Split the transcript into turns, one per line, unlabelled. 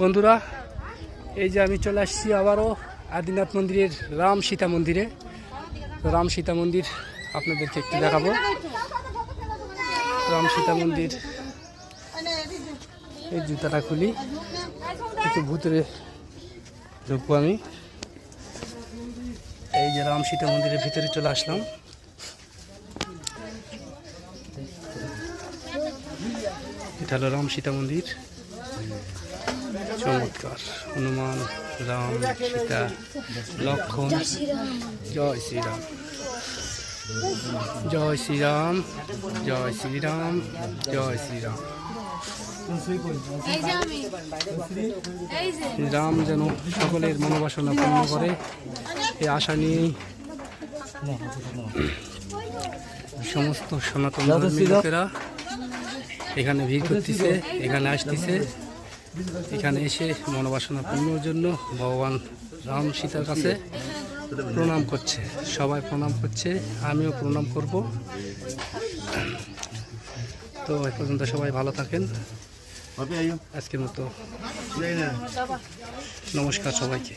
বন্ধুরা, এই যে আমি চলে আসছি আবারও আদিনাথ মন্দিরের রাম সীতা মন্দিরে। তো রাম সীতা মন্দির আপনাদেরকে একটু দেখাবো। রাম সীতা মন্দির, এই জুতাটা খুলি, একটু ভূতরে ঢুকবো আমি। এই যে রাম সীতা মন্দিরের ভিতরে চলে আসলাম। এটা হলো রাম সীতা মন্দির। চমৎকার, হনুমান, রাম, সীতা, লক্ষণ। জয় শ্রীরাম, জয় শ্রীরাম, জয় শ্রীরাম, জয় শ্রীরাম। রাম যেন সকলের মনোবাসনা পূর্ণ করে, এই আশা নিয়েই সমস্ত সনাতন ধর্মী লোকেরা এখানে ভিড় করতেছে, এখানে আসতেছে। এখানে এসে মনোবাসনা পূর্ণর জন্য ভগবান রাম সীতার কাছে প্রণাম করছে। সবাই প্রণাম করছে, আমিও প্রণাম করব। তো এ পর্যন্ত সবাই ভালো থাকেন। আজকের মতো নমস্কার সবাইকে।